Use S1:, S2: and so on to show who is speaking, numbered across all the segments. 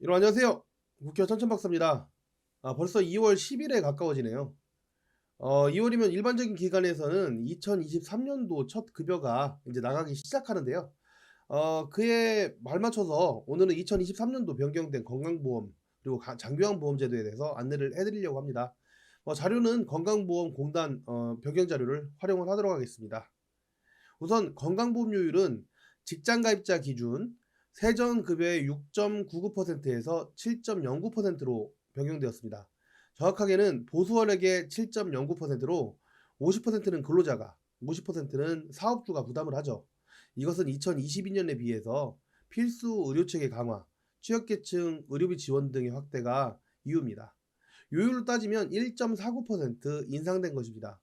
S1: 여러분 안녕하세요. 국회의원 천천박사입니다. 벌써 2월 10일에 가까워지네요. 2월이면 일반적인 기관에서는 2023년도 첫 급여가 이제 나가기 시작하는데요. 그에 발맞춰서 오늘은 2023년도 변경된 건강보험 그리고 장기요양보험제도에 대해서 안내를 해드리려고 합니다. 자료는 건강보험공단 변경 자료를 활용을 하도록 하겠습니다. 우선 건강보험료율은 직장가입자 기준 세전급여의 6.99%에서 7.09%로 변경되었습니다. 정확하게는 보수원액의 7.09%로 50%는 근로자가, 50%는 사업주가 부담을 하죠. 이것은 2022년에 비해서 필수 의료체계 강화, 취약계층 의료비 지원 등의 확대가 이유입니다. 요율로 따지면 1.49% 인상된 것입니다.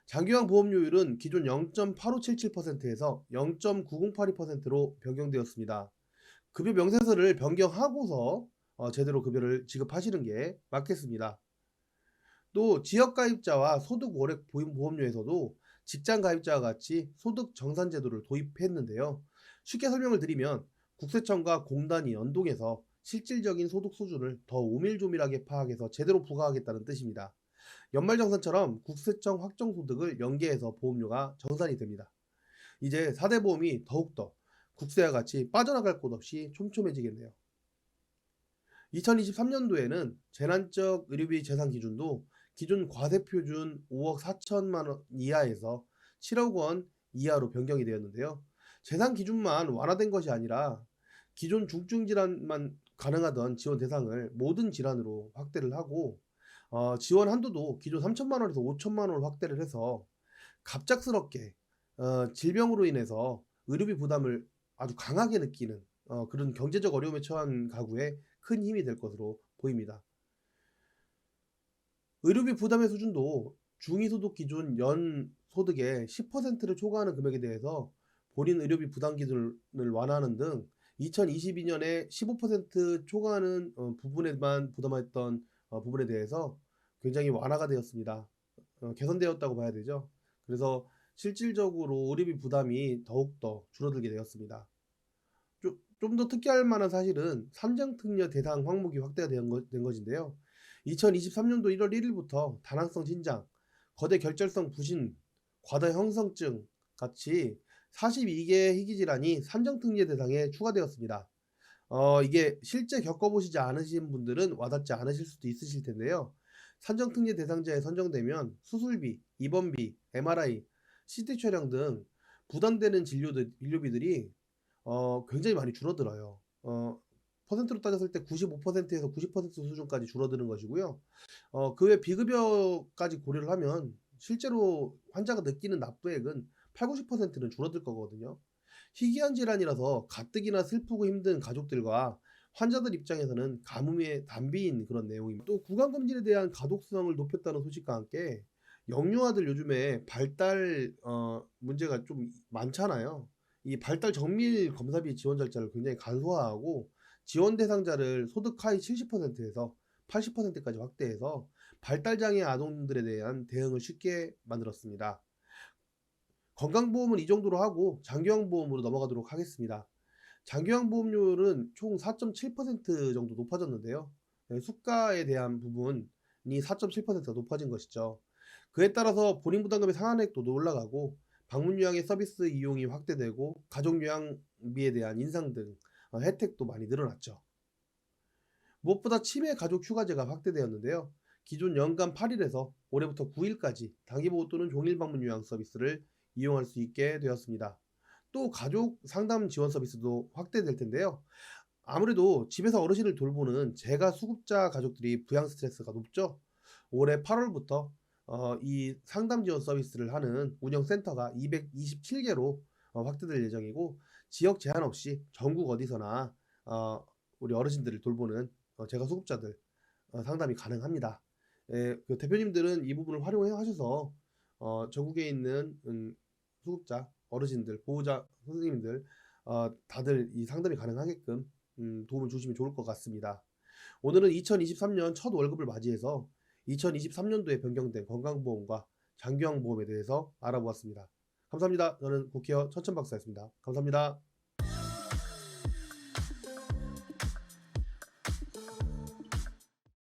S1: 장기요양 보험료율은 기존 0.8577%에서 0.9082%로 변경되었습니다. 급여 명세서를 변경하고서 제대로 급여를 지급하시는 게 맞겠습니다. 또 지역가입자와 소득월액 보험료에서도 직장가입자와 같이 소득 정산제도를 도입했는데요. 쉽게 설명을 드리면 국세청과 공단이 연동해서 실질적인 소득 수준을 더 오밀조밀하게 파악해서 제대로 부과하겠다는 뜻입니다. 연말정산처럼 국세청 확정소득을 연계해서 보험료가 정산이 됩니다. 이제 4대 보험이 더욱더 국세와 같이 빠져나갈 곳 없이 촘촘해지겠네요. 2023년도에는 재난적 의료비 재산 기준도 기존 과세표준 5억 4천만 원 이하에서 7억 원 이하로 변경이 되었는데요. 재산 기준만 완화된 것이 아니라 기존 중증 질환만 가능하던 지원 대상을 모든 질환으로 확대를 하고 지원 한도도 기존 3천만 원에서 5천만 원을 확대를 해서 갑작스럽게 질병으로 인해서 의료비 부담을 아주 강하게 느끼는 그런 경제적 어려움에 처한 가구에 큰 힘이 될 것으로 보입니다. 의료비 부담의 수준도 중위소득 기준 연 소득의 10%를 초과하는 금액에 대해서 본인 의료비 부담 기준을 완화하는 등 2022년에 15% 초과하는 부분에만 부담했던 부분에 대해서 굉장히 완화가 되었습니다. 개선되었다고 봐야 되죠. 그래서 실질적으로 의료비 부담이 더욱더 줄어들게 되었습니다. 좀 더 특이할 만한 사실은 산정특려 대상 항목이 확대가 된 것인데요. 2023년도 1월 1일부터 다낭성 신장, 거대 결절성 부신, 과다 형성증 같이 42개 희귀질환이 산정특려 대상에 추가되었습니다. 이게 실제 겪어보시지 않으신 분들은 와닿지 않으실 수도 있으실 텐데요. 산정특례 대상자에 선정되면 수술비, 입원비, MRI, CT 촬영 등 부담되는 진료비들이 굉장히 많이 줄어들어요. 퍼센트로 따졌을 때 95%에서 90% 수준까지 줄어드는 것이고요. 그 외 비급여까지 고려를 하면 실제로 환자가 느끼는 납부액은 80-90%는 줄어들 거거든요. 희귀한 질환이라서 가뜩이나 슬프고 힘든 가족들과 환자들 입장에서는 가뭄의 단비인 그런 내용입니다. 또 구강검진에 대한 가독성을 높였다는 소식과 함께 영유아들 요즘에 발달 문제가 좀 많잖아요. 이 발달 정밀 검사비 지원 절차를 굉장히 간소화하고 지원 대상자를 소득 하위 70%에서 80%까지 확대해서 발달장애 아동들에 대한 대응을 쉽게 만들었습니다. 건강보험은 이 정도로 하고 장기요양보험으로 넘어가도록 하겠습니다. 장기요양보험료율은 총 4.7% 정도 높아졌는데요. 수가에 대한 부분이 4.7%가 높아진 것이죠. 그에 따라서 본인 부담금의 상한액도 올라가고 방문요양의 서비스 이용이 확대되고 가족요양비에 대한 인상 등 혜택도 많이 늘어났죠. 무엇보다 치매 가족 휴가제가 확대되었는데요. 기존 연간 8일에서 올해부터 9일까지 단기보호 또는 종일 방문 요양 서비스를 이용할 수 있게 되었습니다. 또 가족 상담 지원 서비스도 확대될 텐데요. 아무래도 집에서 어르신을 돌보는 재가 수급자 가족들이 부양 스트레스가 높죠. 올해 8월부터 이 상담 지원 서비스를 하는 운영 센터가 227개로 확대될 예정이고 지역 제한 없이 전국 어디서나 우리 어르신들을 돌보는 재가 수급자들 상담이 가능합니다. 그 대표님들은 이 부분을 활용해 하셔서 전국에 있는 수급자, 어르신들, 보호자 선생님들 다들 이 상담이 가능하게끔 도움을 주시면 좋을 것 같습니다. 오늘은 2023년 첫 월급을 맞이해서 2023년도에 변경된 건강보험과 장기요양보험에 대해서 알아보았습니다. 감사합니다. 저는 국회의원 천천박사였습니다. 감사합니다.